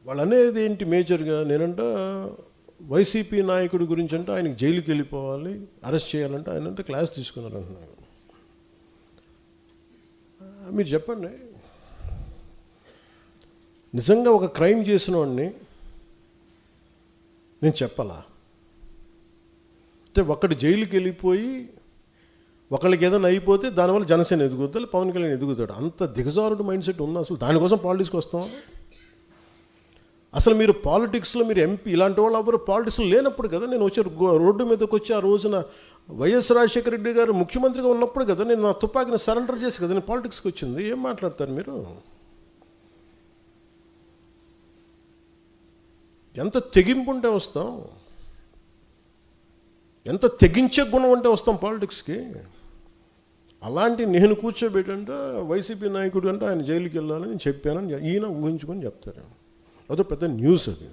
వాళ్ళు అనేది ఏంటి మేజర్గా, నేనంట వైసీపీ నాయకుడి గురించి అంటే ఆయనకి జైలుకి వెళ్ళిపోవాలి, అరెస్ట్ చేయాలంటే ఆయన అంటే క్లాస్ తీసుకున్నారు అంటున్నారు. మీరు చెప్పండి, నిజంగా ఒక క్రైమ్ చేసిన వాడిని నేను చెప్పాలా? అంటే ఒకటి జైలుకి వెళ్ళిపోయి ఒకళ్ళకి ఏదైనా అయిపోతే దానివల్ల జనసేన ఎదుగుతాడు, పవన్ కళ్యాణ్ ఎదుగుతాడు. అంత దిగజారుడు మైండ్ సెట్ ఉంది. అసలు దానికోసం పాలిటిక్స్కి వస్తాం? అసలు మీరు పాలిటిక్స్లో మీరు ఎంపీ ఇలాంటి వాళ్ళు ఎవరు పాలిటిక్స్లో లేనప్పుడు కదా నేను వచ్చి రోడ్డు మీదకి వచ్చి ఆ రోజున వైఎస్ రాజశేఖర రెడ్డి గారు ముఖ్యమంత్రిగా ఉన్నప్పుడు కదా నేను నా తుపాకీని సరెండర్ చేసి కదా నేను పాలిటిక్స్కి వచ్చింది. ఏం మాట్లాడతారు మీరు? ఎంత తెగింపు ఉంటే వస్తాం, ఎంత తెగించే గుణం ఉంటే వస్తాం పాలిటిక్స్కి. అలాంటి నేను కూర్చోబెట్టంటే వైసీపీ నాయకుడు అంటే ఆయన జైలుకి వెళ్ళాలని నేను చెప్పానని ఈయన ఊహించుకొని చెప్తారు. అదో పెద్ద న్యూస్ అది.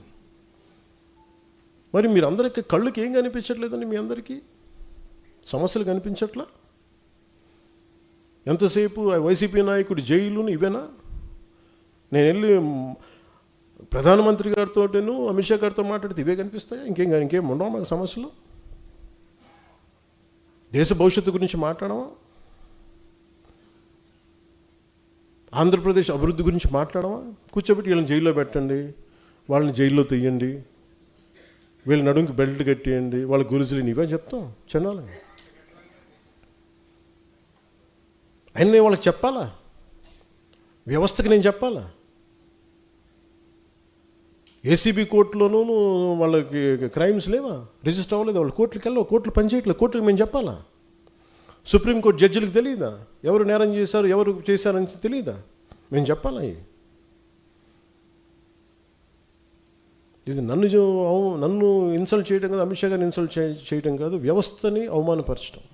మరి మీరు అందరికీ కళ్ళుకి ఏం కనిపించట్లేదండి? మీ అందరికీ సమస్యలు కనిపించట్లా? ఎంతసేపు వైసీపీ నాయకుడు జైలును ఇవేనా? నేను వెళ్ళి ప్రధానమంత్రి గారితోటేను అమిత్ షా గారితో మాట్లాడితే ఇవే కనిపిస్తాయా? ఇంకేం ఉండవు మాకు సమస్యలు? దేశ భవిష్యత్తు గురించి మాట్లాడమా? ఆంధ్రప్రదేశ్ అభివృద్ధి గురించి మాట్లాడమా? కూర్చోబెట్టి వీళ్ళని జైల్లో పెట్టండి, వాళ్ళని జైల్లో తీయండి, వీళ్ళ నడుంకి బెల్ట్ కట్టేయండి, వాళ్ళ గురుజులు ఇవే చెప్తాం చెన్నాలి. అయినా వాళ్ళకి చెప్పాలా? వ్యవస్థకి నేను చెప్పాలా? ఏసీబీ కోర్టులోనూ వాళ్ళకి క్రైమ్స్ లేవా? రిజిస్టర్ అవ్వలేదు, వాళ్ళు కోర్టులకు వెళ్ళవు, కోర్టులు పనిచేయట్లేదు, కోర్టులకు మేము చెప్పాలా? సుప్రీంకోర్టు జడ్జిలకు తెలియదా ఎవరు నేరం చేశారు, ఎవరు చేశారని తెలియదా? మేము చెప్పాలా? ఇది నన్ను ఇన్సల్ట్ చేయడం కాదు, అమిత్ షా గారిని ఇన్సల్ట్ చేయడం కాదు, వ్యవస్థని అవమానపరచడం.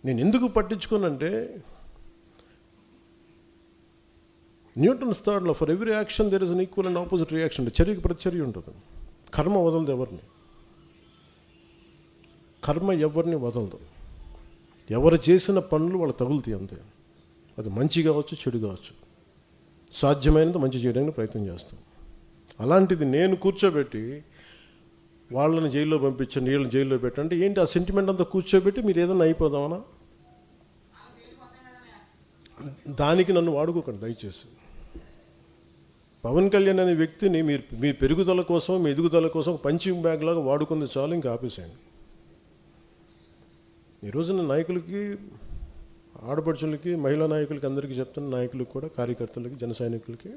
నేను ఎందుకు పట్టించుకోనంటే Newton's third law, for every action there is an equal and opposite reaction. చర్యకి ప్రతిచర్య ఉంటుంది. కర్మ వదలదు ఎవరిని, కర్మ ఎవరిని వదలదు. ఎవరు చేసిన పనులు వాళ్ళు తగులుతాయి అంతే. అది మంచి కావచ్చు, చెడు కావచ్చు. సాధ్యమైనంత మంచి చేయడానికి ప్రయత్నం చేస్తాం. అలాంటిది నేను కూర్చోబెట్టి వాళ్ళని జైల్లో పంపించండి, వీళ్ళని జైల్లో పెట్టండి ఏంటి? ఆ సెంటిమెంట్ అంతా కూర్చోబెట్టి మీరు ఏదైనా అయిపోదామనా? దానికి నన్ను వాడుకోకండి దయచేసి. పవన్ కళ్యాణ్ అనే వ్యక్తిని మీ పెరుగుదల కోసం, మీ ఎదుగుదల కోసం పంచింగ్ బ్యాగ్ లాగా వాడుకుంది చాలు, ఇంకా ఆపేసేయండి. ఈ రోజున నాయకులకి, ఆడపడుచులకి, మహిళా నాయకులకి, అందరికీ చెప్తున్న నాయకులకు కూడా, కార్యకర్తలకి, జన సైనికులకి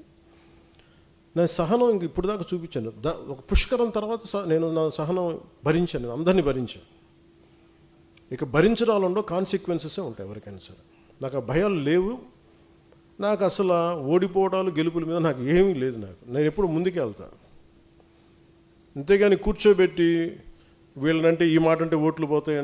నా సహనం ఇంక ఇప్పుడు దాకా చూపించాను. ఒక పుష్కరం తర్వాత నేను నా సహనం భరించాను, నేను అందరినీ భరించాను. ఇక భరించడాలలో కాన్సిక్వెన్సెసే ఉంటాయి ఎవరికైనా సరే. నాకు ఆ భయాలు లేవు. నాకు అసలు ఓడిపోవడాలు, గెలుపుల మీద నాకు ఏమీ లేదు. నేను ఎప్పుడు ముందుకే వెళ్తాను. అంతేగాని కూర్చోబెట్టి వీళ్ళనంటే ఈ మాట అంటే ఓట్లు పోతాయి